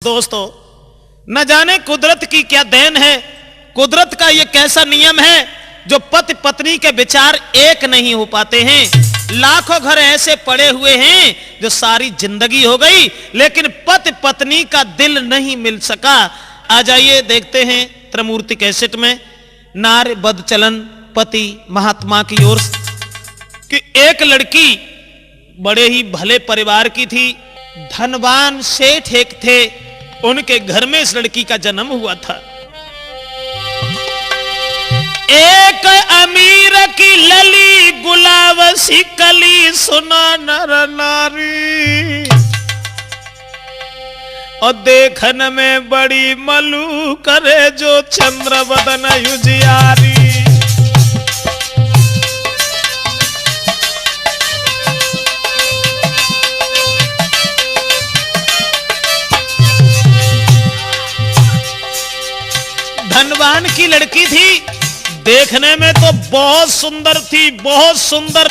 दोस्तों, न जाने कुदरत की क्या देन है, कुदरत का यह कैसा नियम है जो पति पत्नी के विचार एक नहीं हो पाते हैं। लाखों घर ऐसे पड़े हुए हैं जो सारी जिंदगी हो गई लेकिन पति पत्नी का दिल नहीं मिल सका। आ जाइए देखते हैं त्रिमूर्ति कैसेट में नार बदचलन पति महात्मा की ओर कि एक लड़की बड़े ही भले परिवार की थी, धनवान सेठ एक थे, उनके घर में इस लड़की का जन्म हुआ था। एक अमीर की लली गुलाब सी कली सुना नर नारी, और देखन में बड़ी मलू करे जो चंद्र बदन युजियारी। धनवान की लड़की थी, देखने में तो बहुत सुंदर थी, बहुत सुंदर।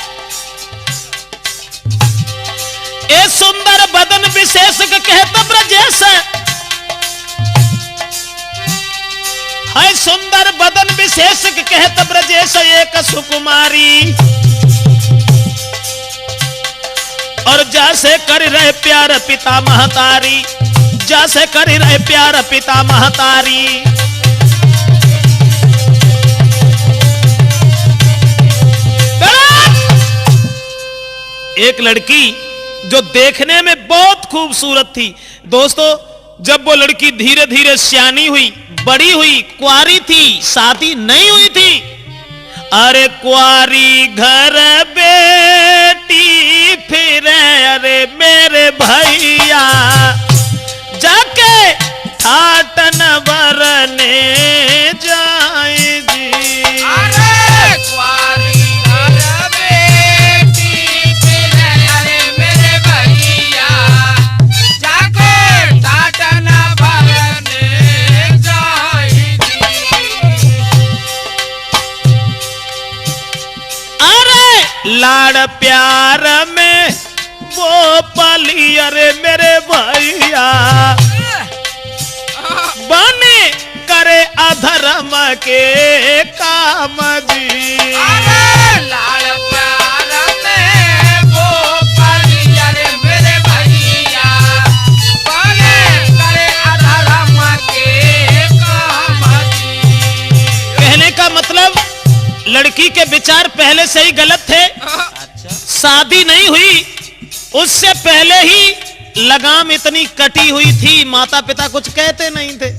ए सुंदर बदन विशेष कहत ब्रजेश, है सुंदर बदन विशेष कहत ब्रजेश एक सुकुमारी। और जैसे कर रहे प्यार पिता महतारी, जैसे कर रहे प्यार पिता महतारी। एक लड़की जो देखने में बहुत खूबसूरत थी। दोस्तों, जब वो लड़की धीरे धीरे सियानी हुई, बड़ी हुई, कुंवारी थी, शादी नहीं हुई थी। अरे कुंवारी घर बेटी फिर अरे मेरे भैया जाके ठाटन बरने जाए जी। अरे कुंवारी लाड़ प्यार में वो पली अरे मेरे भैया बने करे अधर्म के काम जी। अरे लाड़ प्यार में वो पली अरे मेरे भैया बने करे अधर्म के काम जी। कहने का मतलब लड़की के विचार पहले से ही गलत थे। शादी नहीं हुई उससे पहले ही लगाम इतनी कटी हुई थी, माता पिता कुछ कहते नहीं थे।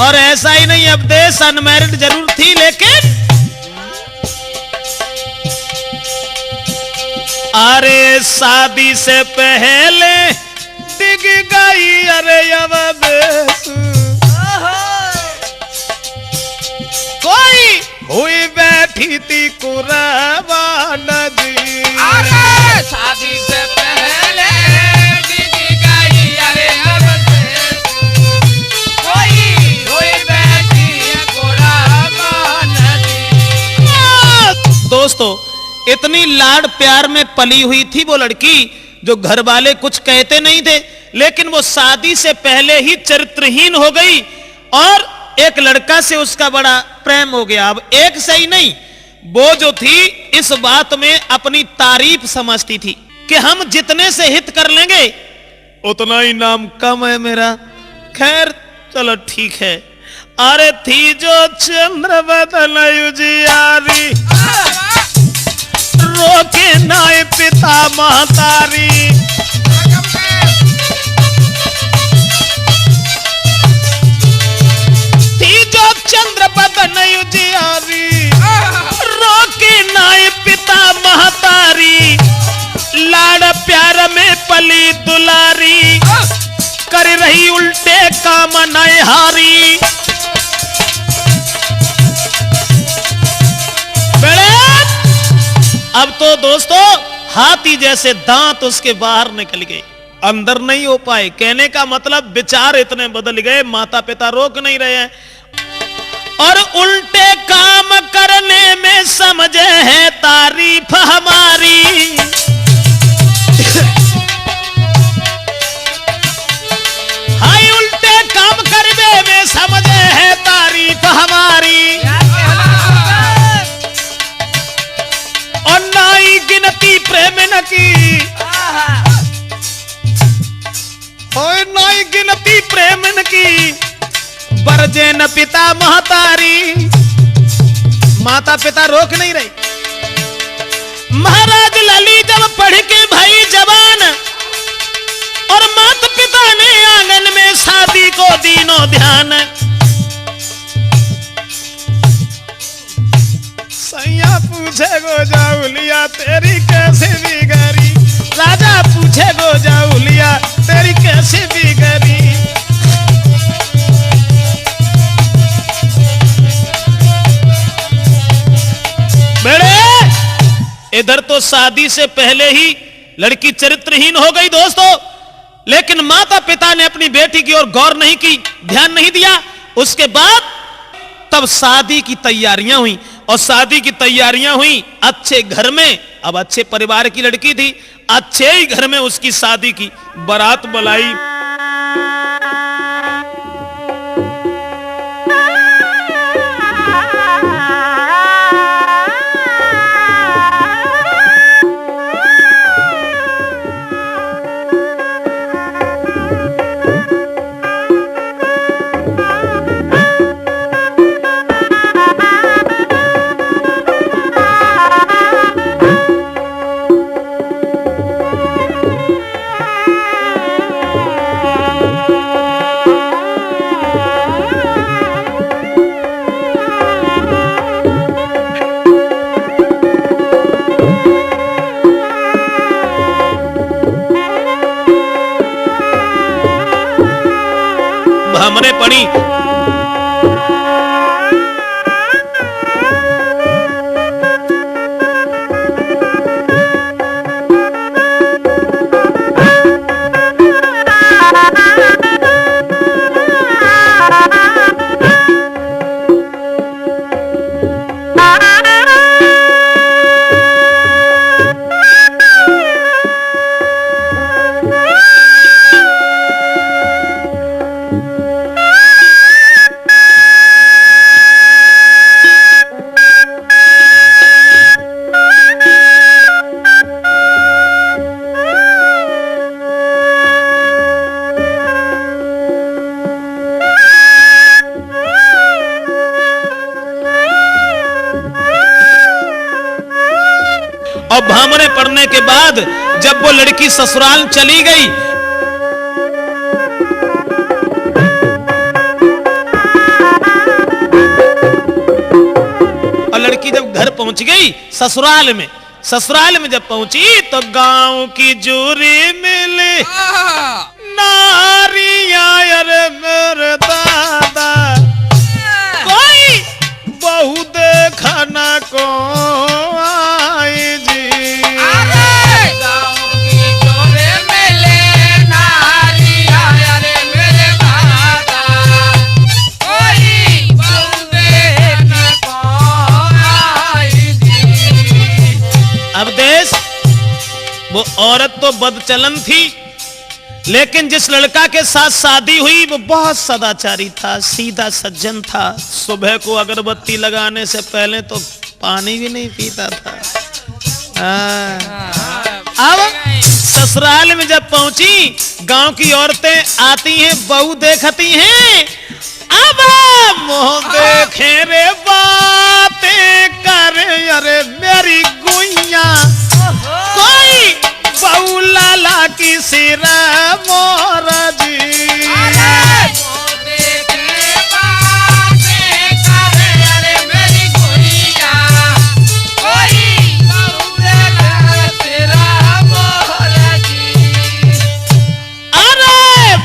और ऐसा ही नहीं, अब देश अनमैरिड जरूर थी लेकिन अरे शादी से पहले डिग गई अरे अवदेश। कोई हुई बैठी थी कुरबान जी। अरे शादी से पहले डिग गई अरे अवदेश, कोई हुई बैठी कुरबान जी। दोस्तों, इतनी लाड प्यार में पली हुई थी वो लड़की जो घर वाले कुछ कहते नहीं थे, लेकिन वो शादी से पहले ही चरित्रहीन हो गई और एक लड़का से उसका बड़ा प्रेम हो गया। अब एक से ही नहीं, वो जो थी इस बात में अपनी तारीफ समझती थी कि हम जितने से हित कर लेंगे उतना ही नाम कम है मेरा। खैर चलो ठीक है। अरे थी जो चंद्र बदन युजियारी, रोके नाय पिता महतारी। चंद्र बदन युजियारी, रोके नाय पिता महतारी। लाड़ प्यार में पली दुलारी, कर रही उल्टे काम नयहारी। अब तो दोस्तों हाथी जैसे दांत उसके बाहर निकल गए, अंदर नहीं हो पाए। कहने का मतलब विचार इतने बदल गए, माता पिता रोक नहीं रहे हैं। और उल्टे काम करने में समझे है तारीफ हमारी। हाय उल्टे विनती प्रेमन की बरजे न पिता महतारी। माता पिता रोक नहीं रही। महाराज लली जब पढ़ के भाई जवान और माता पिता ने आंगन में शादी को दीनो ध्यान। सैया पूछे गो जाउलिया तेरी कैसे बिगड़ी। राजा पूछे गो जाउलिया तेरी कैसे बिगड़ी। बेड़े इधर तो शादी से पहले ही लड़की चरित्रहीन हो गई दोस्तों, लेकिन माता पिता ने अपनी बेटी की ओर गौर नहीं की, ध्यान नहीं दिया। उसके बाद तब शादी की तैयारियां हुई और शादी की तैयारियां हुई अच्छे घर में। अब अच्छे परिवार की लड़की थी, अच्छे ही घर में उसकी शादी की बारात बुलाई। हमने पढ़ी और भामरे पड़ने के बाद जब वो लड़की ससुराल चली गई, और लड़की जब घर पहुंच गई ससुराल में जब पहुंची तो गांव की जूरी मिली नारिया। अरे मेरे दादा कोई बहू देखा ना को आई जी। अब देश वो औरत तो बदचलन थी, लेकिन जिस लड़का के साथ शादी हुई वो बहुत सदाचारी था, सीधा सज्जन था। सुबह को अगरबत्ती लगाने से पहले तो पानी भी नहीं पीता था। अब ससुराल में जब पहुंची, गांव की औरतें आती हैं, बहू देखती हैं। अब मोह देखे रे बातें करे, अरे मेरी गुइया कोई बहू लाला की सिरा मोरा जी।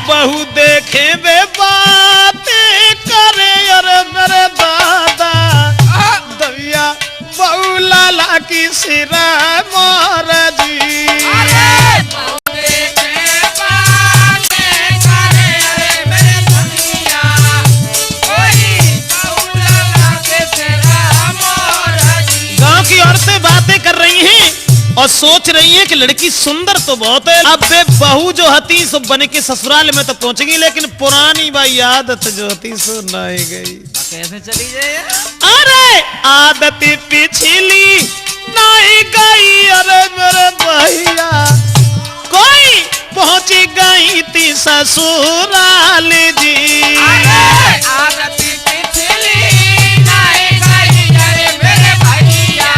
बहू देखे वे बातें करे, अरे मेरे दादा दविया बहू लाला की सिरा मोरा जी। गांव की औरतें बातें कर रही हैं और सोच रही है कि लड़की सुंदर तो बहुत है। अब वे बहू जो हती सो बन के ससुराल में तो पहुंचेगी, लेकिन पुरानी भाई आदत जो हती सो नहीं गई। कैसे चली जाए? अरे आदत पिछली नहीं गई, अरे मेरे भैया कोई पहुंची गई थी ससुराल जी। अरे आरती पिछली नहीं गई अरे मेरे भैया,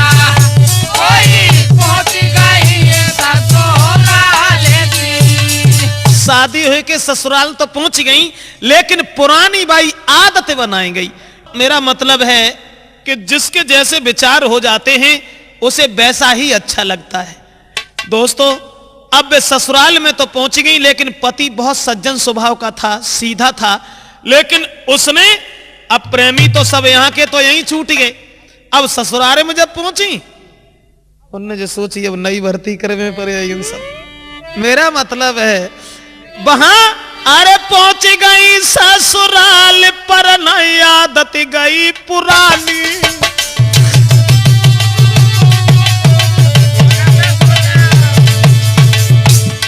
कोई पहुंच गई है ससुराल जी। शादी हुई के ससुराल तो पहुंच गई, लेकिन पुरानी बाई आदत बनाई गई। मेरा मतलब है कि जिसके जैसे विचार हो जाते हैं उसे वैसा ही अच्छा लगता है। दोस्तों, अब वे ससुराल में तो पहुंच गई, लेकिन पति बहुत सज्जन स्वभाव का था, सीधा था। लेकिन उसने, अब प्रेमी तो सब यहां के तो यहीं छूट गए। अब ससुराल में जब पहुंची, उनने जो सोची अब नई भर्ती करे में पड़े इन सब। मेरा मतलब है वहां अरे पहुंच गई ससुराल पर नई आदत गई पुरानी।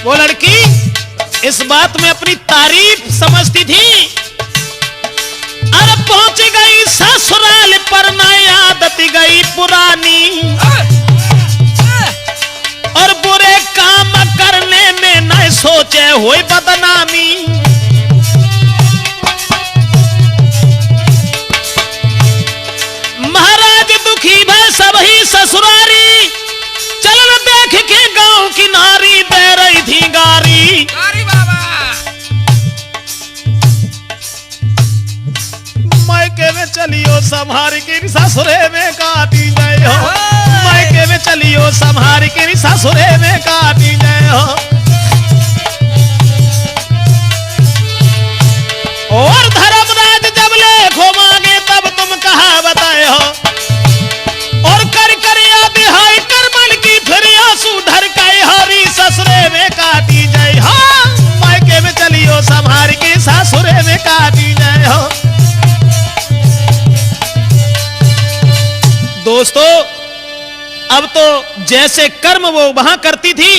वो लड़की इस बात में अपनी तारीफ समझती थी। अरे पहुंच गई ससुराल पर नई आदत गई पुरानी, और बुरे काम करने में न सोचे हुई बदनामी। महाराज दुखी भय सभी ससुरारी, चलन देख के गांव की नारी दे रही थी गारी। अरे बाबा मायके में चलियो संभार के ससुरे में काटी जाए हो, मायके में चलियो संभार के ससुरे में काटी जाए हो। और धर्मराज जब लेखो मांगे तब तुम कहा बताए हो, और कर कर याद हाय करमल की फिर आंसू ढर के हरी ससुरे में काटी जाए हो, मायके में चलियो संभार के ससुरे में काटी जाए हो। दोस्तों, अब तो जैसे कर्म वो वहां करती थी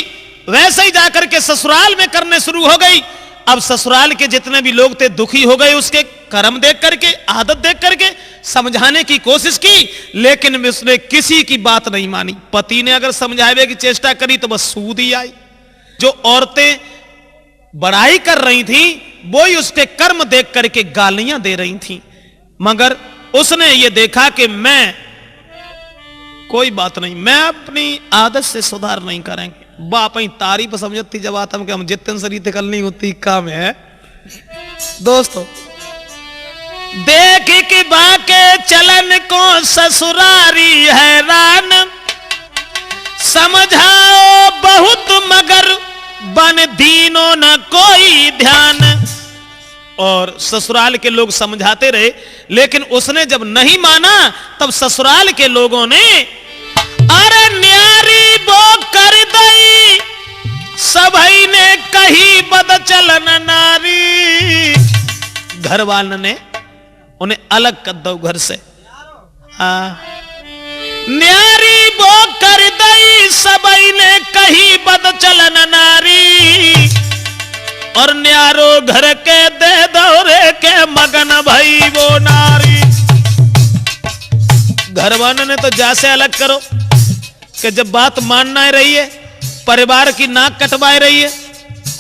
वैसे ही जाकर के ससुराल में करने शुरू हो गई। अब ससुराल के जितने भी लोग थे दुखी हो गए उसके कर्म देख करके, आदत देख करके। समझाने की कोशिश की, लेकिन उसने किसी की बात नहीं मानी। पति ने अगर समझावे की चेष्टा करी तो बस सूद ही आई। जो औरतें बड़ाई कर रही थी वो ही उसके कर्म देख करके गालियां दे रही थी। मगर उसने ये देखा कि मैं कोई बात नहीं, मैं अपनी आदत से सुधार नहीं करेंगे। बाप ही तारीफ समझती जब आता कि हम जितने शरीर निकलनी होती काम है। दोस्तों, देख के बाके चलन को ससुरारी हैरान, समझाओ बहुत मगर बन दीनों न कोई ध्यान। और ससुराल के लोग समझाते रहे, लेकिन उसने जब नहीं माना तब ससुराल के लोगों ने अरे न्यारी वो कर दई, सभई ने कही बद चलन नारी। घर वाले ने उन्हें अलग कर दो घर से। न्यारी वो कर दई, सभई ने कही बद चलन नारी, और न्यारो घर के दे दौरे के मगन भई वो नारी। घर वालों ने तो जैसे अलग करो कि जब बात मानना रही है, परिवार की नाक कटवाए रही है,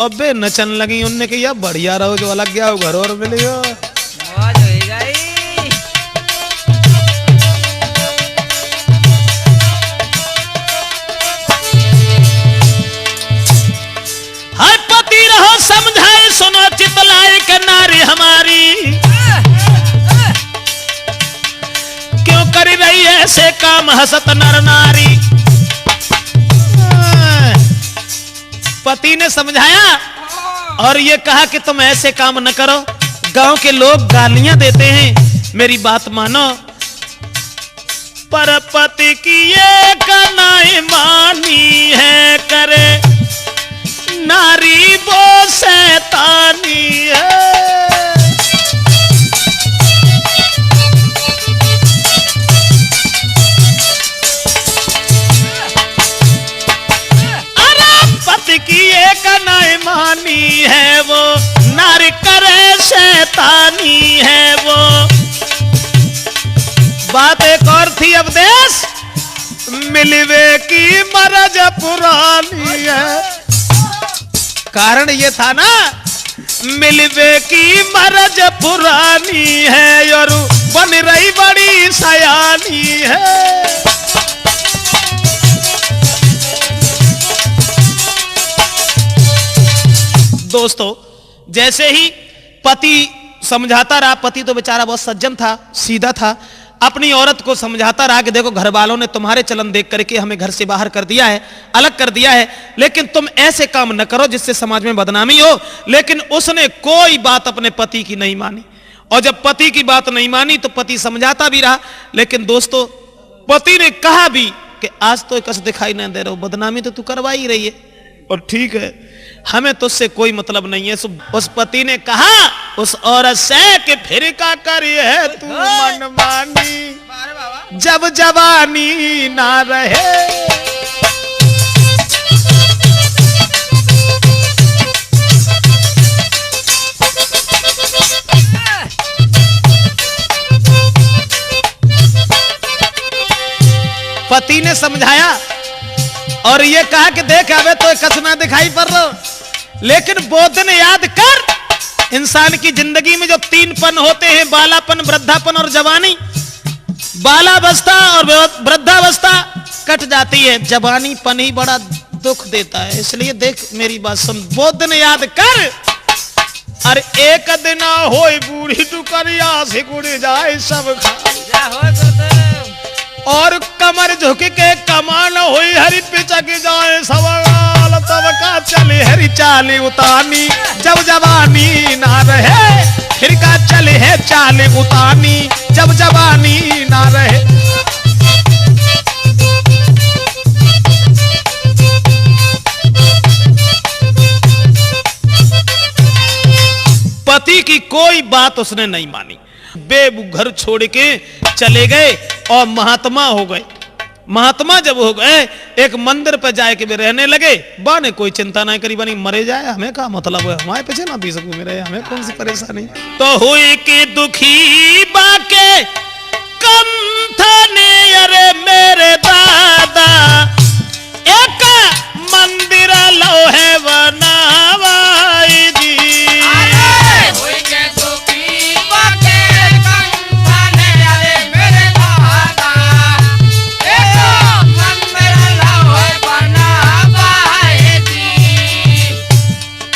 और बे नचन लगी। उनने कहा बढ़िया रहो, जो अलग गया हो घर और मिलेगा। मौज हो गई। हाय पति रहो समझाए सुनो चितलाए के नारी हमारी, क्यों कर रही ऐसे काम हसत नर नारी। पति ने समझाया और ये कहा कि तुम ऐसे काम न करो, गांव के लोग गालियां देते हैं, मेरी बात मानो। पर पति की ये कनाई मानी है, करे नारी वो शैतानी है। पति की एक नहीं मानी है वो, नारी करे शैतानी है वो। बात एक और थी अब देश मिलवे की मरज पुरानी है। कारण ये था ना, मिलवे की मरज पुरानी है और बन रही बड़ी सयानी है। दोस्तों, जैसे ही पति समझाता रहा, पति तो बेचारा बहुत सज्जन था, सीधा था, अपनी औरत को समझाता रहा कि देखो घर वालों ने तुम्हारे चलन देख करके हमें घर से बाहर कर दिया है, अलग कर दिया है, लेकिन तुम ऐसे काम न करो जिससे समाज में बदनामी हो। लेकिन उसने कोई बात अपने पति की नहीं मानी, और जब पति की बात नहीं मानी तो पति समझाता भी रहा, लेकिन दोस्तों पति ने कहा भी कि आज तो कस दिखाई न दे रहा, बदनामी तो तू करवा ही रही है, और ठीक है हमें तो उससे कोई मतलब नहीं है। उस पति ने कहा उस औरत से कि फिर का करी है तू मनमानी, जब जवानी ना रहे। पति ने समझाया और ये कहा कि देख अबे तो कसना दिखाई पड़ रहा, लेकिन वो दिन याद कर, इंसान की जिंदगी में जो तीन पन होते हैं, बालापन, वृद्धापन और जवानी। बालावस्था और वृद्धावस्था कट जाती है, जवानी पन ही बड़ा दुख देता है। इसलिए देख मेरी बात सुन, वो दिन याद कर, अरे एक दिन होई बूढ़ी टुकरिया से गुड़ जाए सब और कमर झुक के कमान हुई हरी पिचक जाए सवाल, तब का चले हरी चाली उतानी, जब जवानी ना रहे, फिर का चले है चाली उतानी, जब जवानी ना रहे। पति की कोई बात उसने नहीं मानी, बेबू घर छोड़ के चले गए और महात्मा हो गए। महात्मा जब हो गए, एक मंदिर पर जाए के वे रहने लगे। बा ने कोई चिंता नहीं करी, बनी मरे जाए हमें क्या मतलब है, हमारे पीछे ना पी सकूं मेरे, हमें कौन सी परेशानी। तो हुई कि दुखी बाके कंथने, अरे मेरे दादा एक मंदिर लो है बनावाई जी।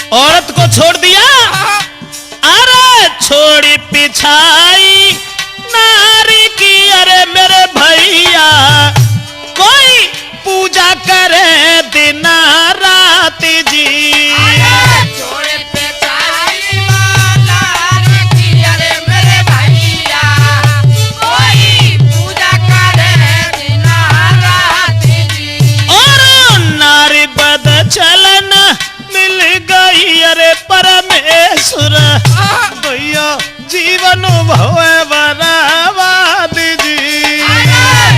औरत को छोड़ दिया, अरे छोड़ी पिछाई नारी की, अरे मेरे भैया कोई पूजा करे दिन रात जी। छोड़ी पिछाई नारी की, अरे मेरे भैया कोई पूजा करे दिन रात जी। और नारी बद चलन मिल गई, अरे परमेश्वर भैया जीवन भव बनावा दीजी।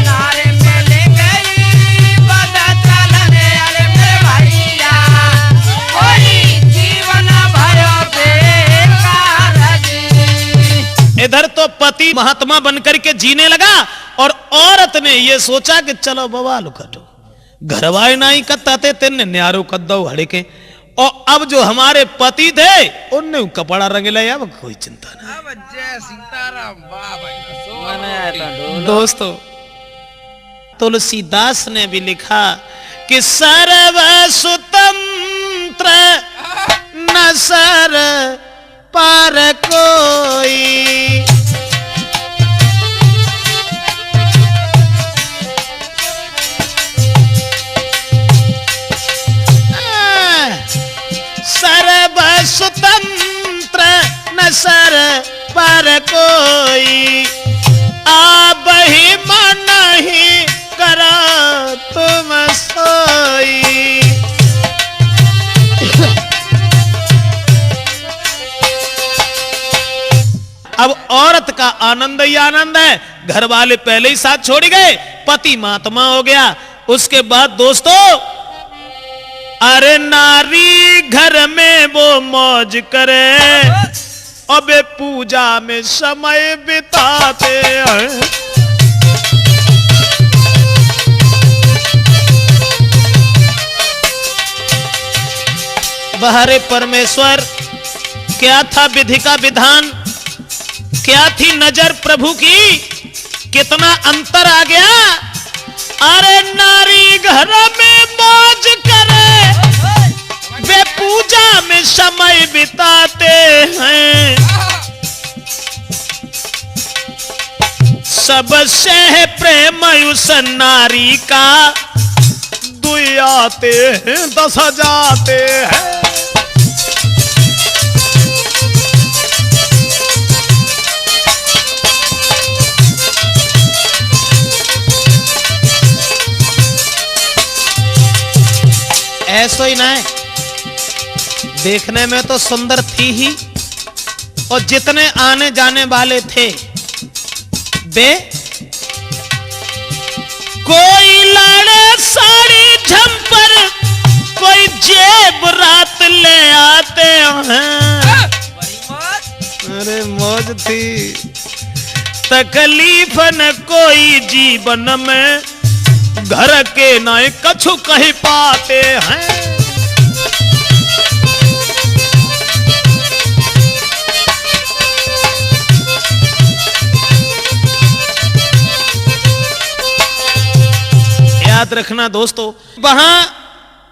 नारे मिल गई बद चलन, अरे मेरे भैया कोई जीवन भयो बेकार जी। इधर तो पति महात्मा बनकर के जीने लगा, और औरत ने ये सोचा कि चलो बवाल कटो, घरवाए नहीं कत्ताते तेने न्यारो कद्दो हड़के, और अब जो हमारे पति थे उनने कपड़ा रंग लिया, अब कोई चिंता नहीं। जय सीताराम दोस्तों, तुलसीदास ने भी लिखा कि सर्व स्वतंत्र न सर पर कोई, सर्व स्वतंत्र न सर पर कोई, आप ही मन ही करो तुम सोई। अब औरत का आनंद ही आनंद है, घर वाले पहले ही साथ छोड़ गए, पति महात्मा हो गया। उसके बाद दोस्तों, अरे नारी घर में वो मौज करे, अबे पूजा में समय बिताते हैं। बाहरे परमेश्वर, क्या था विधि का विधान, क्या थी नजर प्रभु की, कितना अंतर आ गया। अरे नारी घर में मौज करे, वे पूजा में समय बिताते हैं। सबसे है प्रेम उस नारी का, दुई आते हैं 10 जाते हैं। ऐसा ही ना है, देखने में तो सुंदर थी ही, और जितने आने जाने वाले थे वे कोई लाड़े साड़ी झंपर, कोई जेब रात ले आते हैं। अरे मौज थी, तकलीफ न कोई जीवन में, घर के नाय कछु कहीं पाते हैं। याद रखना दोस्तों, वहां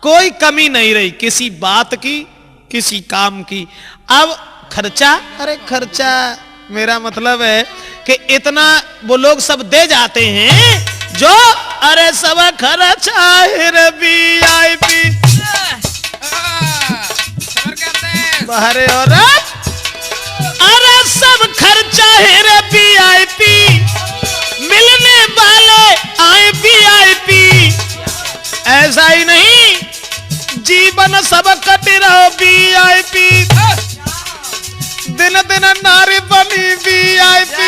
कोई कमी नहीं रही किसी बात की, किसी काम की। अब खर्चा, अरे खर्चा मेरा मतलब है कि इतना वो लोग सब दे जाते हैं जो, अरे सब खर्चा है VIP बाहरे, और अरे सब खर्चा है VIP, मिलने वाले आए VIP। ऐसा ही नहीं, जीवन सब कट रहो VIP, दिन दिन नारी बनी VIP।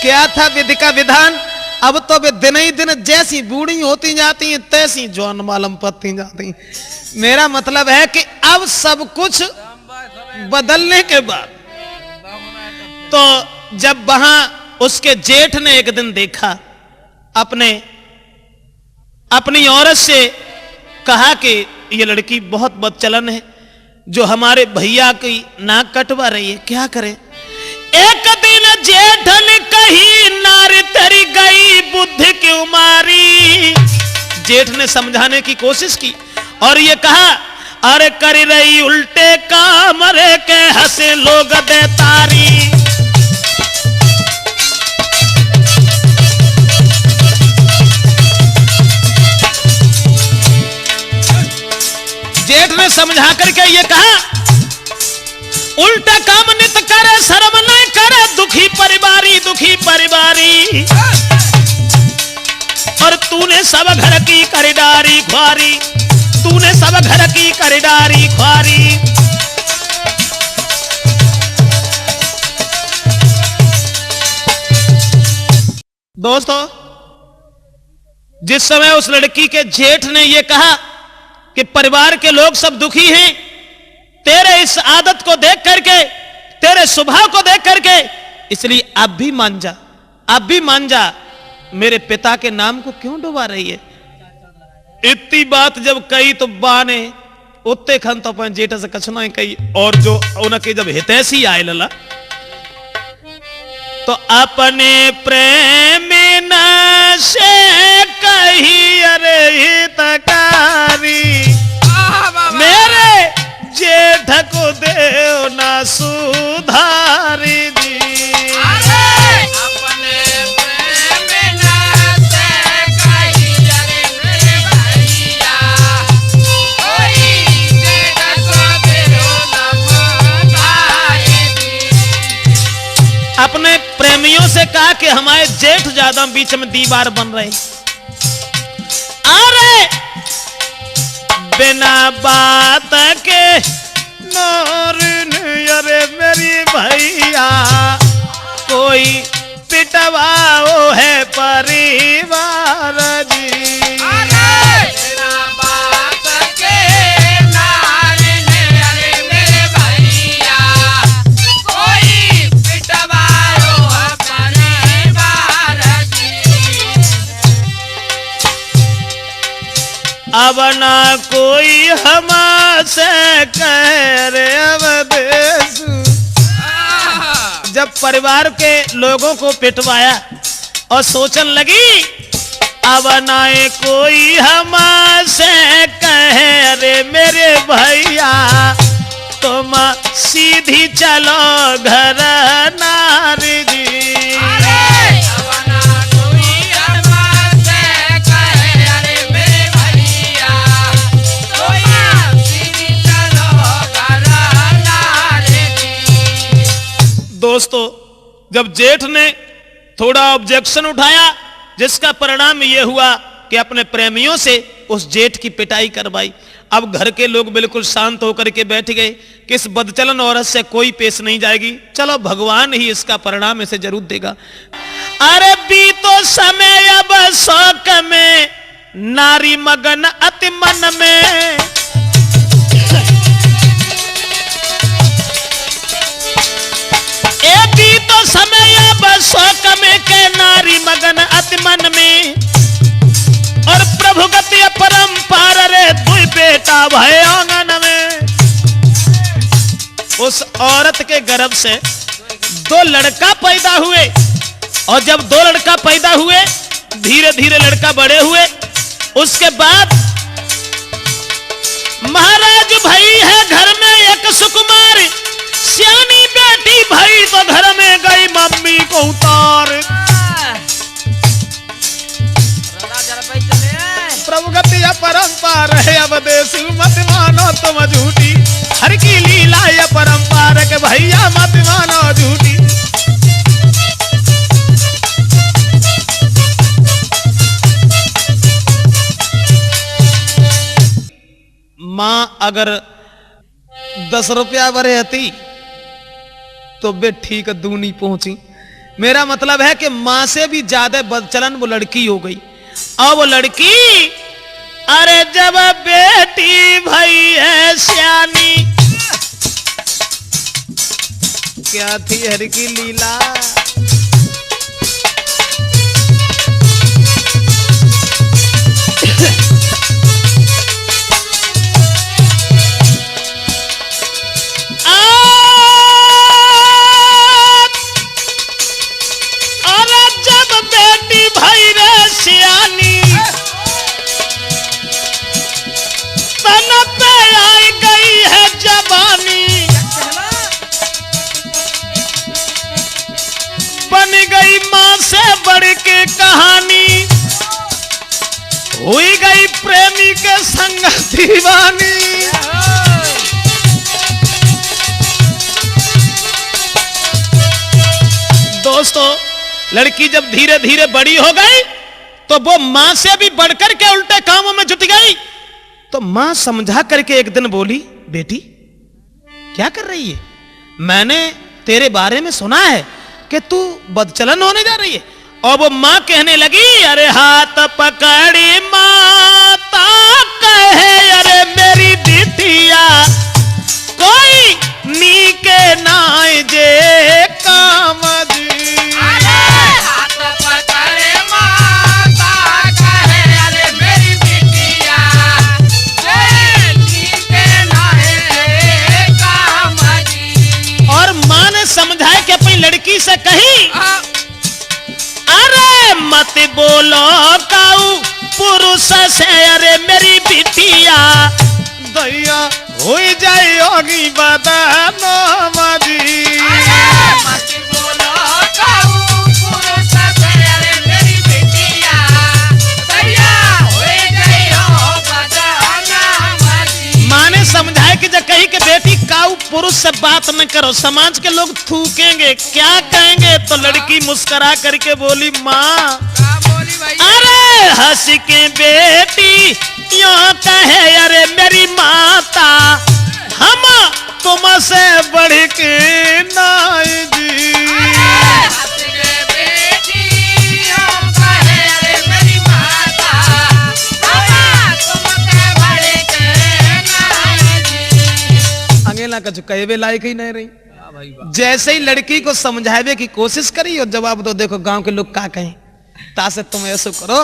क्या था विधि का विधान, अब तो वे दिन ही दिन जैसी बूढ़ी होती जाती हैं तैसी जौन मालूम पत्ती जाती। मेरा मतलब है कि अब सब कुछ बदलने के बाद, तो जब वहां उसके जेठ ने एक दिन देखा, अपनी औरत से कहा कि ये लड़की बहुत बदचलन है, जो हमारे भैया की नाक कटवा रही है, क्या करें। एक दिन जेठ ने कही, नारी तेरी गई बुद्धि क्यों मारी। जेठ ने समझाने की कोशिश की और ये कहा, अरे कर रही उल्टे काम, रे के हंसे लोग दे तारी। जेठ ने समझा करके ये कहा, उल्टा काम नित करे, शर्म नहीं करे, दुखी परिवारी, दुखी परिवारी। और तूने सब घर की करीडारी ख्वारी, तूने सब घर की करीडारी ख्वारी। दोस्तों, जिस समय उस लड़की के जेठ ने यह कहा कि परिवार के लोग सब दुखी हैं, तेरे इस आदत को देख करके, तेरे स्वभाव को देख करके, इसलिए अब भी मान जा, अब भी मान जा, मेरे पिता के नाम को क्यों डुबा रही है। इतनी बात जब कही तो बा ने उत्ते खन तो अपन जेठ से कछना कही, और जो उनके जब हितैषी आए लला, तो अपने प्रेम न से कही, अरे हितकारी मेरे जेठ को देव ना सुधारी जी। अपने प्रेम न से कही, अरे मेरे भैया, कोई जेठ को देव ना सुधारी जी। अपने प्रेमियों से कहा कि हमारे जेठ ज्यादा बीच में दीवार बन रहे, अरे बिना बात के नौरिन, अरे मेरी भैया, कोई पिटवाओ है परिवार जी। बिना बात के नारिन, अरे मेरे भैया, कोई पिटवाओ है परिवार जी। ना कोई हमसे कह रे अवधेशु। जब परिवार के लोगों को पिटवाया और सोचन लगी अब ना कोई हमसे कहे रे मेरे भैया तुम सीधी चलो घर नारी जी। दोस्तों, जब जेठ ने थोड़ा ऑब्जेक्शन उठाया जिसका परिणाम यह हुआ कि अपने प्रेमियों से उस जेठ की पिटाई करवाई। अब घर के लोग बिल्कुल शांत होकर के बैठ गए कि इस बदचलन औरत से कोई पेश नहीं जाएगी, चलो भगवान ही इसका परिणाम इसे जरूर देगा। अरे बीतो समय अब शौक में नारी मगन अति मन में। तो समय अब शौक में के नारी मगन अति मन में और प्रभु गति परंपार रे दुई बेटा भय आंगन में। उस औरत के गर्भ से 2 लड़का पैदा हुए और जब 2 लड़का पैदा हुए धीरे धीरे लड़का बड़े हुए। उसके बाद महाराज भाई है घर में एक सुकुमार सियानी बेटी भाई तो घर में गई मम्मी को उतार। प्रभु गति परंपार है अवधेशु मत मानो तुम झूठी हर की लीला ये परंपार के भैया मत मानो झूठी। मां अगर 10 रुपया भरे हती तो बे ठीक दूनी पहुंची। मेरा मतलब है कि मां से भी ज्यादा बदचलन वो लड़की हो गई। और वो लड़की अरे जब बेटी भई है सियानी क्या थी हर की लीला। कहानी हुई गई प्रेमी के संग दीवानी। दोस्तों, लड़की जब धीरे धीरे बड़ी हो गई तो वो मां से भी बढ़कर के उल्टे कामों में जुट गई। तो मां समझा करके एक दिन बोली, बेटी क्या कर रही है? मैंने तेरे बारे में सुना है कि तू बदचलन होने जा रही है। और वो मां कहने लगी, अरे हाथ पकड़ी माता कहे अरे मेरी बिटिया कोई नीके नाय जे काम जी। अरे हाथ पकड़े माता कहे अरे मेरी बिटिया कोई नीके नाय जे काम जी। और मां ने समझाया कि अपनी लड़की से कही, अरे मत बोलो काऊ पुरुष से अरे मेरी बिटिया दैया हो जाएगी बदनाम जी। मत बोलो काऊ पुरुष से अरे मेरी बिटिया दैया हो जाएगी बदनाम जी। मां ने समझाया कि जब कही कि बेटी काऊ पुरुष से बात न करो, समाज के लोग थूकेंगे, क्या कहेंगे। तो लड़की मुस्कुरा करके बोली, माँ अरे हंस के बेटी यूं कहे अरे मेरी माता हम तुमसे बढ़ के नाई जी। हंस के बेटी यूं कहे अरे मेरी माता हम तुमसे बढ़ के नाई जी। अंगेला का चुकावे लायक ही नहीं रही। जैसे ही लड़की को समझावे की कोशिश करी और जवाब दो, देखो गांव के लोग क्या कहें। तासे तुम ऐसे करो,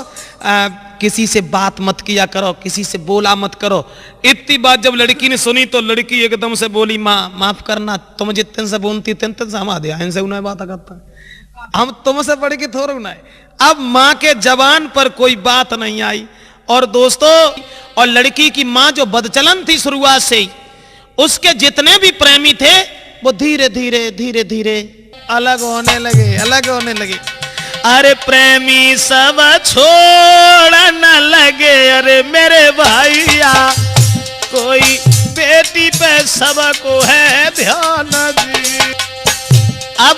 किसी से बात मत किया करो, किसी से बोला मत करो। इतनी बात जब लड़की ने सुनी तो लड़की एकदम से बोली, माँ माफ करना, तुम जितने से बोलती तिन से हम दिया इनसे उन्हें बात करता, हम तुमसे बढ़ के थोड़ा उन्हें। अब माँ के जबान पर कोई बात नहीं आई। और दोस्तों, और लड़की की माँ जो बदचलन थी शुरुआत से ही, उसके जितने भी प्रेमी थे वो धीरे धीरे धीरे धीरे अलग होने लगे। अरे प्रेमी सब छोड़ न लगे, अरे मेरे भैया, कोई बेटी पे सबको है ध्यान जी। अब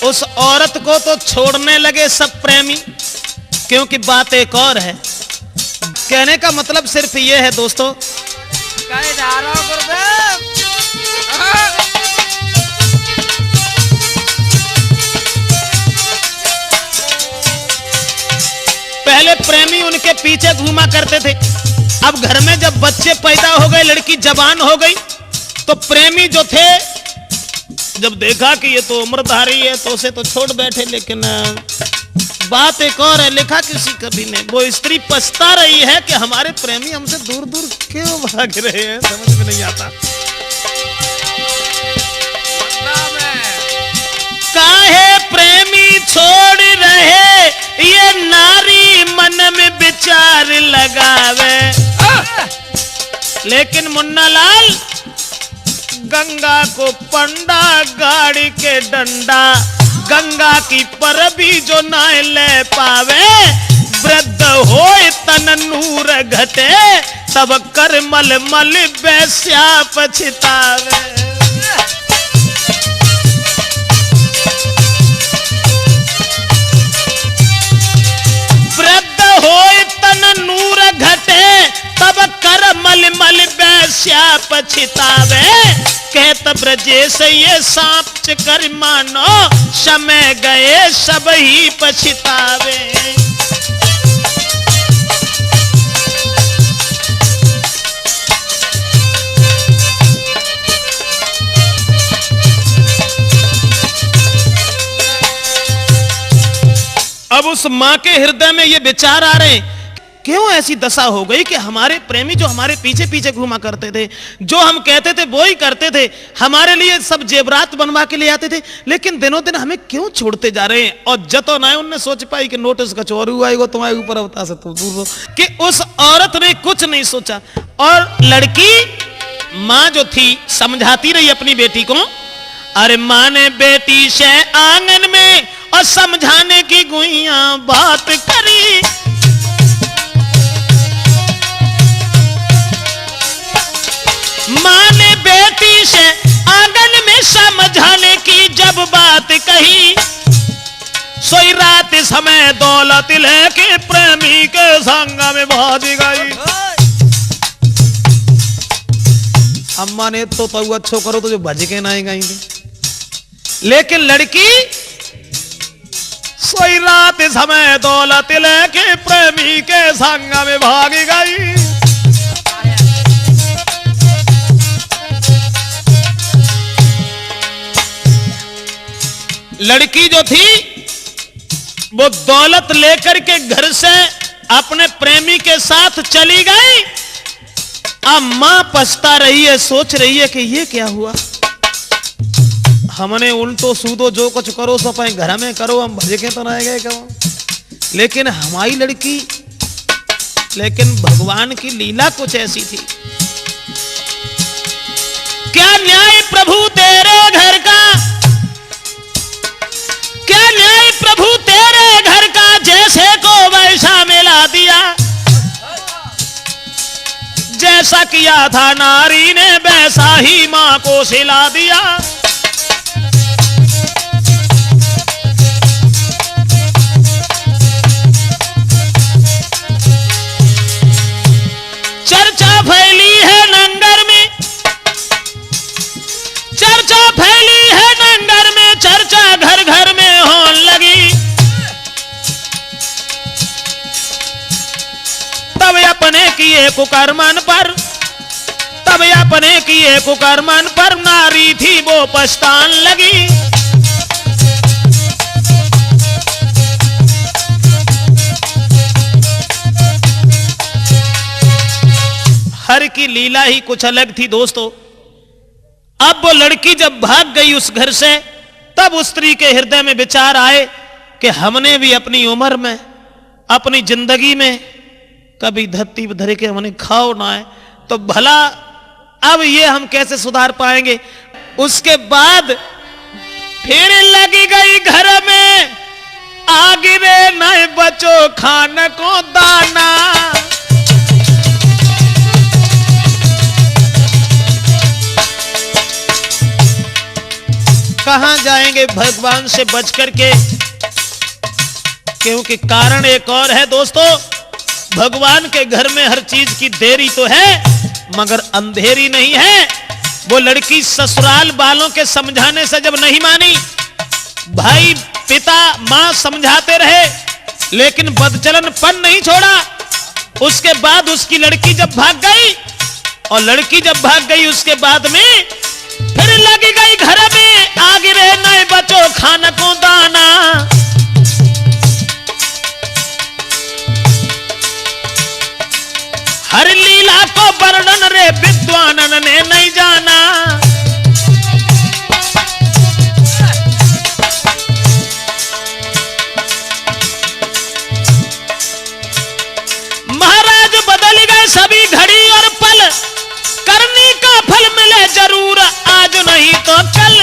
उस औरत को तो छोड़ने लगे सब प्रेमी, क्योंकि बात एक और है। कहने का मतलब सिर्फ ये है दोस्तों, पहले प्रेमी उनके पीछे घूमा करते थे। अब घर में जब बच्चे पैदा हो गए, लड़की जवान हो गई, तो प्रेमी जो थे जब देखा कि ये तो उम्रधारी है तो उसे तो छोड़ बैठे। लेकिन बात एक और है, लिखा किसी कवि ने, वो स्त्री पछता रही है कि हमारे प्रेमी हमसे दूर दूर क्यों भाग रहे हैं, समझ में नहीं आता। काहे प्रेमी छोड़ रहे, ये नारी मन में विचार लगावे। लेकिन मुन्ना लाल, गंगा को पंडा गाड़ी के डंडा, गंगा की पर भी जो ना ले पावे, वृद्ध होए तन नूर घटे, तब कर मल मल वैस्या पछतावे। वृद्ध होए तन नूर घटे, तब कर मल मल वैस्या पछतावे। कहत ब्रजेश ये सांप कर मानो, समय गए सब ही पछतावे। अब उस मां के हृदय में ये विचार आ रहे, क्यों ऐसी दशा हो गई कि हमारे प्रेमी जो हमारे पीछे पीछे घूमा करते थे, जो हम कहते थे वो ही करते थे, हमारे लिए सब जेवरात बनवा के ले आते थे, लेकिन दिनों दिन हमें क्यों छोड़ते जा रहे हैं। और जतो ना उनने सोच पाई कि नोटिस का चोर हुआ है, तुम्हारे ऊपर बता सकता हूं कि उस औरत ने कुछ नहीं सोचा। और लड़की मां जो थी समझाती रही अपनी बेटी को। अरे मां ने बेटी से आंगन में और समझाने की गुइया बात करी। मां ने बेटी से आंगन में समझाने की जब बात कही, सोई रात समय दौलत लेके प्रेमी के संग में भाग गई। अम्मा ने तो अच्छो करो तो जो भज के ना गई थी, लेकिन लड़की सोई रात समय दौलत लेके प्रेमी के संग में भाग गई। लड़की जो थी वो दौलत लेकर के घर से अपने प्रेमी के साथ चली गई। अब मां पछता रही है, सोच रही है कि ये क्या हुआ, हमने उल्टो सूदो जो कुछ करो सो अपने घर में करो, हम भजके तो ना गए कहो। लेकिन हमारी लड़की, लेकिन भगवान की लीला कुछ ऐसी थी। क्या न्याय प्रभु तेरे घर का, क्या न्याय प्रभु तेरे घर का, जैसे को वैसा मिला दिया। जैसा किया था नारी ने वैसा ही मां को सिला दिया। चर्चा फैली है नंगर में, चर्चा फैली है नंगर में, चर्चा घर घर में होने लगी। तब अपने किए कुकर्मन पर, तब अपने किए कुकर्मन पर नारी थी वो पछतान लगी। घर की लीला ही कुछ अलग थी दोस्तों। अब वो लड़की जब भाग गई उस घर से, तब उस स्त्री के हृदय में विचार आए कि हमने भी अपनी उम्र में, अपनी जिंदगी में कभी धरती धरे के हमने खाओ ना है, तो भला अब ये हम कैसे सुधार पाएंगे। उसके बाद फिर लगी गई घर में, आगे रे नए बचो खान को दाना। कहां जाएंगे भगवान से बच करके, क्योंकि कारण एक और है दोस्तों। भगवान के घर में हर चीज की देरी तो है, मगर अंधेरी नहीं है। वो लड़की ससुराल वालों के समझाने से जब नहीं मानी, भाई पिता मां समझाते रहे, लेकिन बदचलनपन नहीं छोड़ा। उसके बाद उसकी लड़की जब भाग गई, और लड़की जब भाग गई उसके बाद में फिर लगी गई घर में, आगे रहे नए बचो खान को दाना। हर लीला को वर्णन रे विद्वानन ने नहीं जाना। महाराज बदल गए सभी घड़ी और पल, करनी का फल मिले जरूर आज नहीं तो कल।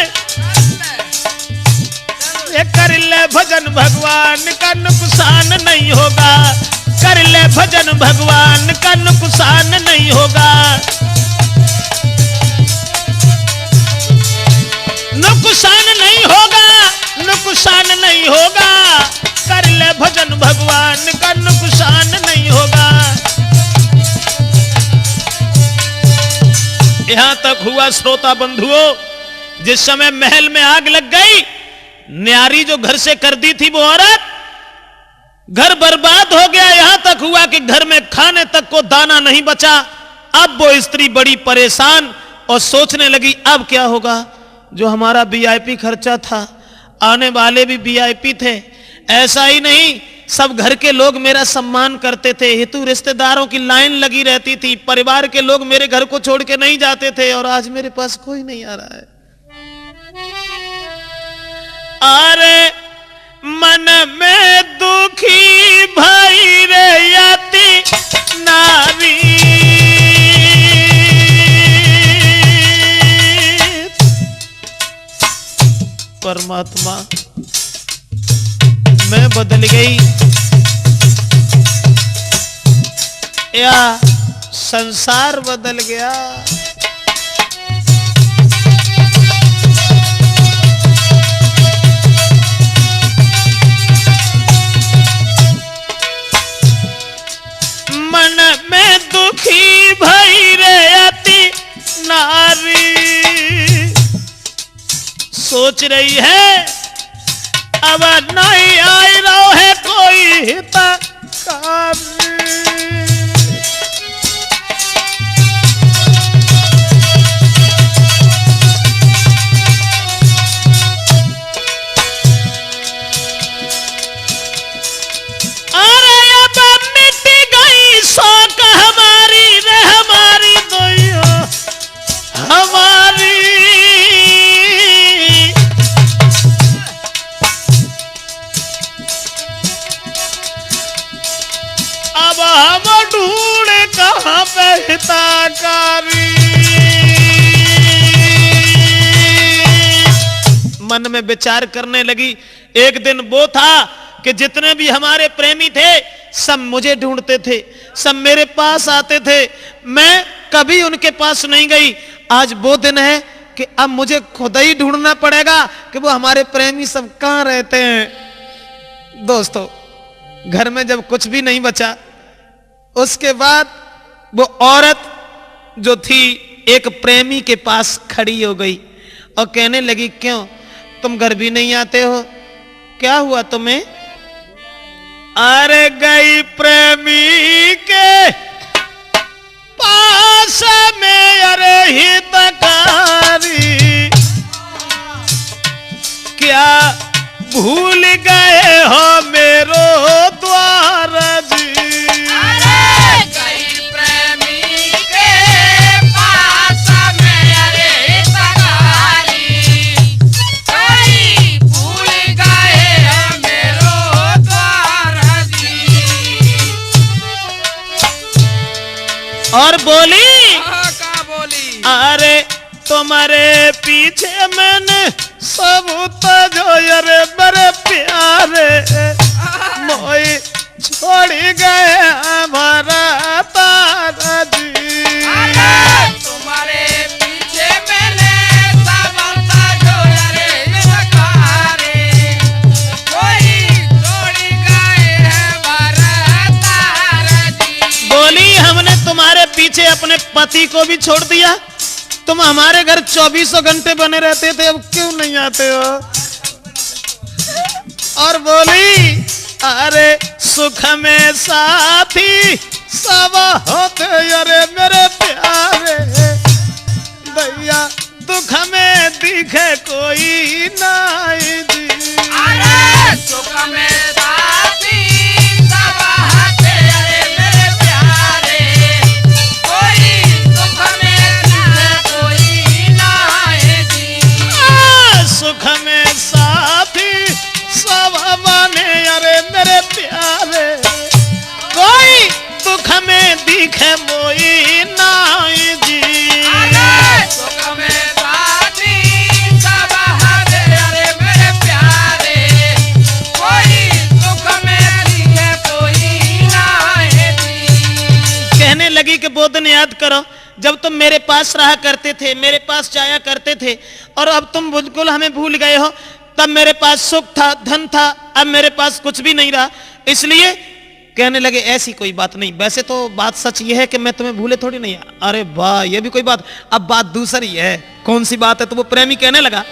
कर ले भजन भगवान का नुकसान नहीं होगा, कर ले भजन भगवान का नुकसान नहीं होगा। नुकसान नहीं होगा, नुकसान नहीं होगा, कर ले भजन भगवान का नुकसान नहीं होगा। यहां तक हुआ श्रोता बंधुओं, जिस समय महल में आग लग गई, न्यारी जो घर से कर दी थी वो औरत, घर बर्बाद हो गया। यहां तक हुआ कि घर में खाने तक को दाना नहीं बचा। अब वो स्त्री बड़ी परेशान और सोचने लगी अब क्या होगा। जो हमारा वीआईपी खर्चा था, आने वाले भी वीआईपी थे, ऐसा ही नहीं सब घर के लोग मेरा सम्मान करते थे, हितू रिश्तेदारों की लाइन लगी रहती थी, परिवार के लोग मेरे घर को छोड़ के नहीं जाते थे, और आज मेरे पास कोई नहीं आ रहा है। अरे मन में दुखी भाई रे यति नारी, परमात्मा मैं बदल गई या संसार बदल गया। मन में दुखी भई रे अति नारी, सोच रही है अब नहीं आई रहो है कोई हितकारी। अरे अब मिट गई शौक हमारी रे हमारी दोइया हमारी। अब हम ढूंढे कहां पे हितकारी। मन में विचार करने लगी। एक दिन वो था कि जितने भी हमारे प्रेमी थे सब मुझे ढूंढते थे, सब मेरे पास आते थे, मैं कभी उनके पास नहीं गई। आज वो दिन है कि अब मुझे खुद ही ढूंढना पड़ेगा कि वो हमारे प्रेमी सब कहां रहते हैं। दोस्तों, घर में जब कुछ भी नहीं बचा, उसके बाद वो औरत जो थी एक प्रेमी के पास खड़ी हो गई और कहने लगी, क्यों तुम घर भी नहीं आते हो, क्या हुआ तुम्हें? अरे गई प्रेमी के पास में अरे हितकारी, क्या भूल गए हो मेरो द्वार जी। अरे गई प्रेमी के अरे तुम्हारे पीछे मैंने सब जो अरे मेरे प्यारे मोई छोड़ी गए हमारा तारा जी। तुम्हारे पीछे मैंने सबता जो अरे सकारे कोई छोड़ी गए है तारा जी। बोली हमने तुम्हारे पीछे अपने पति को भी छोड़ दिया, तुम हमारे घर 24 घंटे बने रहते थे, अब क्यों नहीं आते हो? और बोली अरे सुख में साथी सब होते अरे मेरे प्यारे भैया, दुख में दिखे कोई नहीं जी। अरे सुख में साथी सब होते अरे मेरे प्यारे कोई दुख में दिखे कोई नहीं जी। सुख में साथी सब बने अरे मेरे प्यारे कोई दुख में दिखे मोई नाई जी। अरे सुख में साथी सब होते अरे मेरे प्यारे कोई दुख में दिखे कोई नहीं जी। कहने लगी कि वो दिन याद करो जब तुम मेरे पास रहा करते थे, मेरे पास जाया करते थे, और अब तुम बिल्कुल हमें भूल गए हो। तब मेरे पास सुख था, धन था, अब मेरे पास कुछ भी नहीं रहा। इसलिए कहने लगे ऐसी कोई बात नहीं, वैसे तो बात सच ये है कि मैं तुम्हें भूले थोड़ी नहीं। अरे वाह, ये भी कोई बात। अब बात दूसरी है। कौन सी बात है? तो वो प्रेमी कहने लगा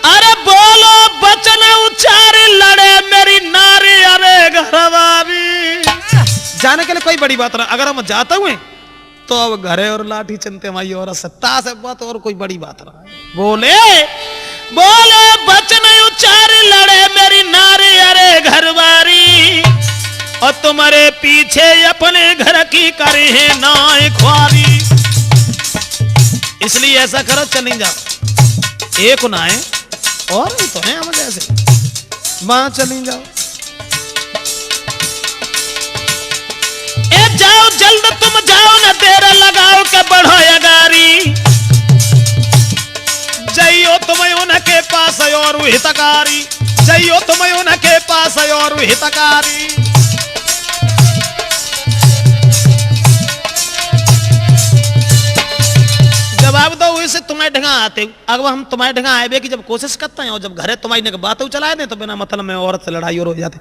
अरे बोलो बचन उच्चारे लड़े मेरी नारी अरे घरवारी। जाने के लिए कोई बड़ी बात रहा, अगर हम जाते हुए तो अब घरे और लाठी चलते हमारी और सत्ता से बात और कोई बड़ी बात रहा। बोले बोले बचन उच्चार लड़े मेरी नारी अरे घरवारी, और तुम्हारे पीछे अपने घर की करी है नाई ख्वारी। इसलिए ऐसा करो, चली जाओ, एक नाए और भी तो है हम जैसे, वहां चली जाओ। ए जाओ जल्द तुम जाओ, न देर लगाओ के बढ़ो अगारी। जइयो तुम्हें उनके पास और हितकारी, जइयो तुम्हें उनके पास और हितकारी। जवाब दो वैसे तुम्हारे ढंगा आते हो। अगर हम तुम्हारे ढंगा आए कि जब कोशिश करते हैं और जब घरे तुम्हारी ने बात चलाए दे तो बिना मतलब में औरत से लड़ाई और हो जाती,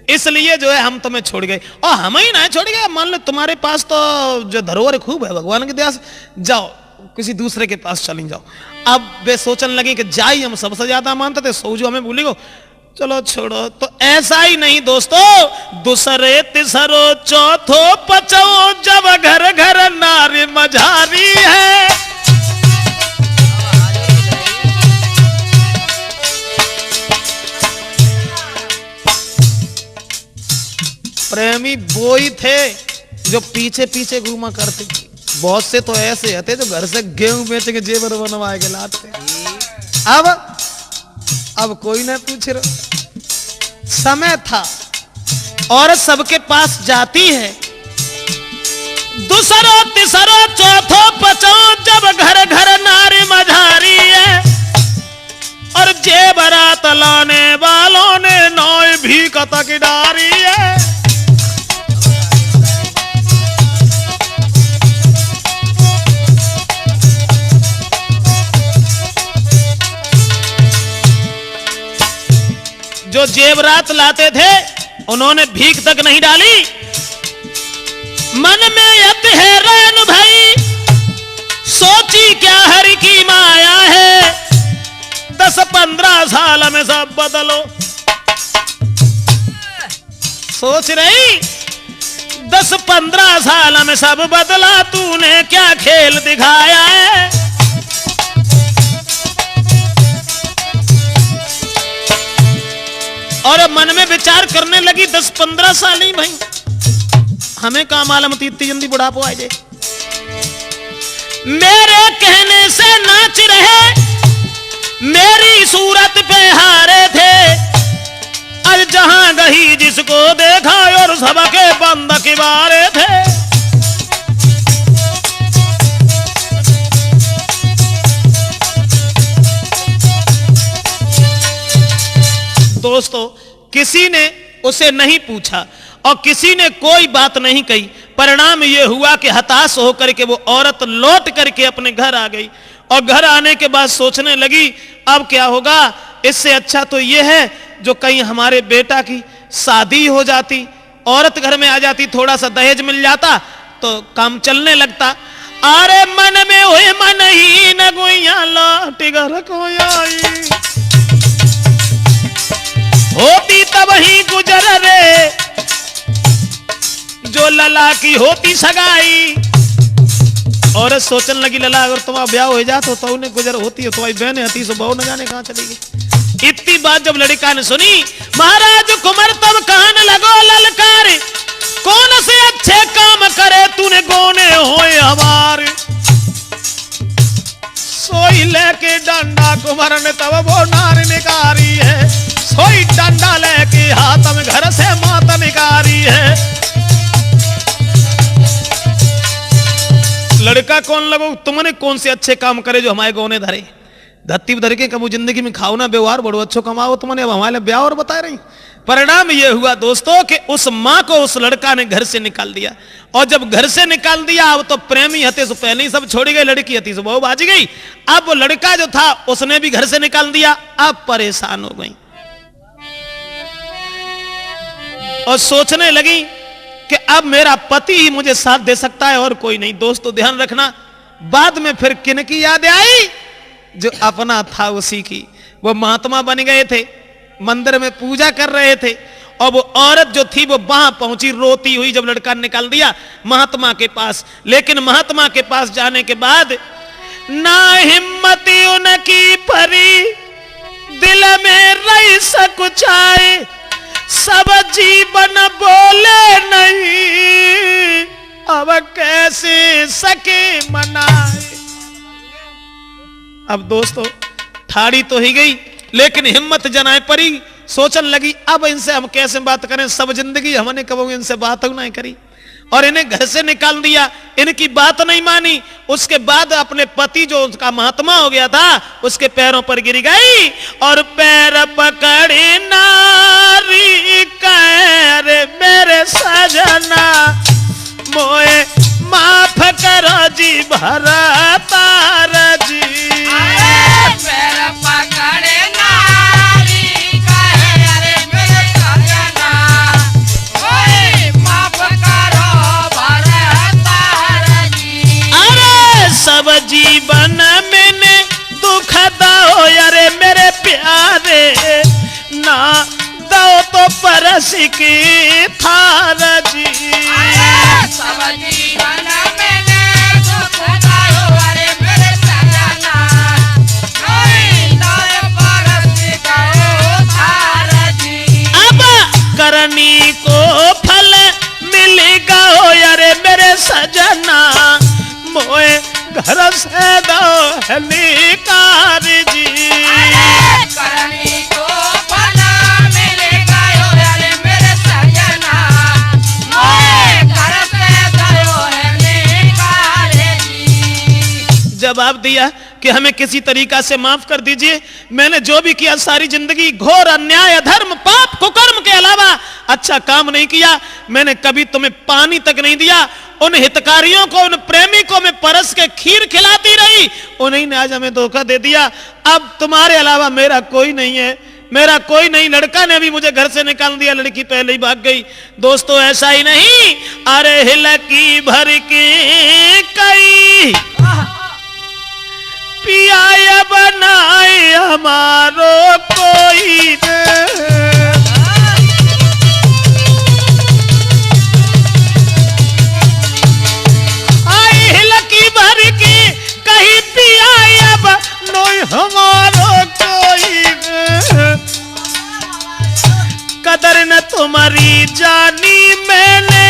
इसलिए जो है हम तुम्हें छोड़ गए। और हम ही ना छोड़ गए, मान लो तुम्हारे पास तो जो धरोहर खूब है भगवान की दया से, जाओ किसी दूसरे के पास चली जाओ। अब वे सोचने लगे कि जाई हम सबसे ज्यादा मानते थे, सो जो हमें भूली गो, चलो छोड़ो। तो ऐसा ही नहीं दोस्तों, दूसरे तीसरो चौथो पचो जब घर घर नारी मझारी है। प्रेमी वो ही थे जो पीछे पीछे घूमा करते थे। बहुत से तो ऐसे थे जो घर से गेहूं बेच के जेवर बनवा के लाते। अब कोई ना पूछ रहा। समय था औरत सबके पास जाती है, दूसरो तीसरो चौथो पचो जब घर घर नारी मझारी है। और जेवरात लाने वालों ने नौय भी कतक डारी है। जो जेवरात लाते थे उन्होंने भीख तक नहीं डाली। मन में यत है रैन भाई, सोची क्या हरि की माया है। 10-15 साल में सब बदलो, सोच रही 10-15 साल में सब बदला, तूने क्या खेल दिखाया है। और मन में विचार करने लगी 10-15 साल ही भाई, हमें कहा मालूम थी इतनी जल्दी बुढ़ापा आ जाए। मेरे कहने से नाच रहे, मेरी सूरत पे हारे थे। आज जहां गही जिसको देखा और सबके बंद किबारे थे। दोस्तों किसी ने उसे नहीं पूछा और किसी ने कोई बात नहीं कही। परिणाम यह हुआ कि हताश होकर के वो औरत लौट करके अपने घर आ गई और घर आने के बाद सोचने लगी अब क्या होगा। इससे अच्छा तो यह है जो कहीं हमारे बेटा की शादी हो जाती, औरत घर में आ जाती, थोड़ा सा दहेज मिल जाता तो काम चलने लगता। अरे मन में हुए मन ही न गुइया लौट घर को आई, होती तब ही गुजर रे जो लला की होती सगाई। औरत सोचने लगी लला अगर तुम्हारा ब्याह हो जाता तो उन्हें गुजर होती है, तुम्हारी बहन हती सो बहु न जाने कहां चली गई। इतनी बात जब लड़का ने सुनी, महाराज कुमार तब कहने लगो ललकार, कौन से अच्छे काम करे तूने गोने होए हमारे। सोई लेके डंडा कुमार ने तब वो नार निकारी है, सोई डंडा लेके हाथ में घर से माता निकारी है। लड़का कौन लगो तुमने कौन से अच्छे काम करे जो हमारे गोने धरे, धत्ती धर के कबू जिंदगी में खाओ ना व्यवहार बड़ो अच्छो कमाओ तुमने, अब हमारे ब्याह और बता रही। परिणाम यह हुआ दोस्तों कि उस मां को उस लड़का ने घर से निकाल दिया और जब घर से निकाल दिया अब तो प्रेमी हते से पहले ही सब छोड़ी गई, लड़की हती से बहु बाज गई। अब वो लड़का जो था उसने भी घर से निकाल दिया, अब परेशान हो गई और सोचने लगी कि अब मेरा पति ही मुझे साथ दे सकता है और कोई नहीं। दोस्तों ध्यान रखना, बाद में फिर किन की याद आई, जो अपना था उसी की। वो महात्मा बन गए थे, मंदिर में पूजा कर रहे थे और वो औरत जो थी वो वहां पहुंची रोती हुई जब लड़का निकाल दिया महात्मा के पास। लेकिन महात्मा के पास जाने के बाद ना हिम्मती उनकी परी, दिल में रही सकुचाए, सब जीवन बोले नहीं, अब कैसे सके मनाए। अब दोस्तों ठाड़ी तो ही गई लेकिन हिम्मत जनाए परी, सोचने लगी अब इनसे हम कैसे बात करें, सब जिंदगी हमने कब इनसे बात नहीं करी और इन्हें घर से निकाल दिया, इनकी बात नहीं मानी। उसके बाद अपने पति जो उसका महात्मा हो गया था उसके पैरों पर गिर गई और पैर पकड़ी नारी कह रे मेरे सजना मोए माफ करो जी भरतार जी। पैर पकड़े नारी कहे अरे मेरे सजना ओए माफ करो भरतार जी। अरे सब जीवन मैंने दुख दो अरे मेरे प्यारे, ना दो तो परस की थार जी। सब जीवन मैंने दुख दायो अरे मेरे सजना कोई दाय परस कहो थार जी। अब करनी को फल मिलेगा हो अरे मेरे सजना मोए घर से दो हलिकार जी। करनी को फल मिलेगा अरे मेरे सजना मोए घर से दो हलिकार जी। जवाब दिया कि हमें किसी तरीका से माफ कर दीजिए, मैंने जो भी किया सारी जिंदगी घोर अन्याय अधर्म पाप कुकर्म के अलावा अच्छा काम नहीं किया। मैंने कभी तुम्हें पानी तक नहीं दिया, उन हितकारियों को उन प्रेमी को मैं परस के खीर खिलाती रही, उन्हीं ने आज हमें धोखा दे दिया। अब तुम्हारे अलावा मेरा कोई नहीं है, मेरा कोई नहीं। लड़का ने भी मुझे घर से निकाल दिया, लड़की पहले ही भाग गई। दोस्तों ऐसा ही नहीं, अरे हिलकी भर के कई पिया बनाए हमारो कोई आई हिलकी भर के कहीं पिया बनाए हमारो कोई कदर न तुम्हारी जानी मैंने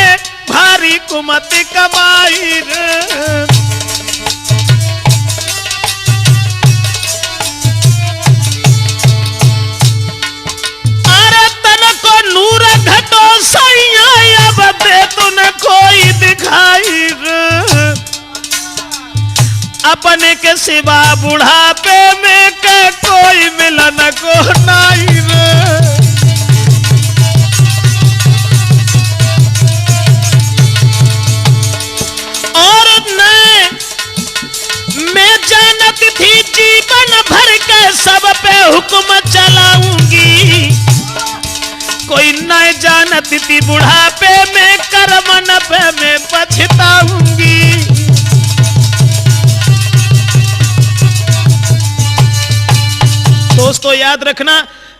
भारी कुमत कमाई रे। नूर घटो सैया अब दे तूने कोई दिखाई रे, अपने के सिवा बुढ़ापे में के कोई मिलन को नहीं रे। मैं जानती थी जीवन भर के सब पे हुक्म चलाऊंगी, कोई न जानती थी बुढ़ापे में कर्मन पे मैं पछताऊंगी। दोस्तों याद रखना,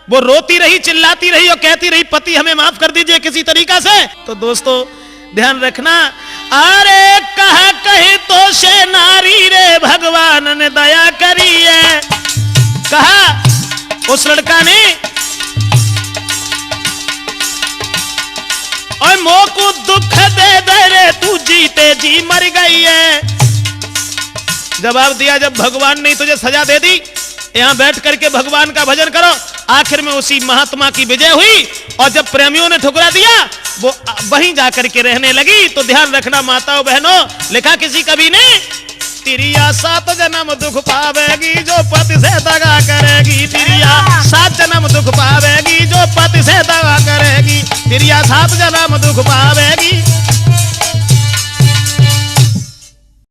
वो रोती रही, चिल्लाती रही और कहती रही पति हमें माफ कर दीजिए किसी तरीका से। तो दोस्तों ध्यान रखना, अरे कहा कहे तो से नारी रे भगवान ने दया करी है। कहा उस लड़का ने, और मोह को दुख दे दे रे तू जीते जी मर गई है। जवाब दिया, जब भगवान ने तुझे सजा दे दी, यहां बैठ करके भगवान का भजन करो। आखिर में उसी महात्मा की विजय हुई और जब प्रेमियों ने ठुकरा दिया वो वहीं जाकर के रहने लगी। तो ध्यान रखना माताओं बहनों, लिखा किसी कवि ने, तिरिया 7 जन्म दुख पावेगी जो पति से दगा करेगी। तिरिया 7 जन्म दुख पावेगी जो पति से दगा करेगी। तिरिया 7 जन्म दुख पावेगी।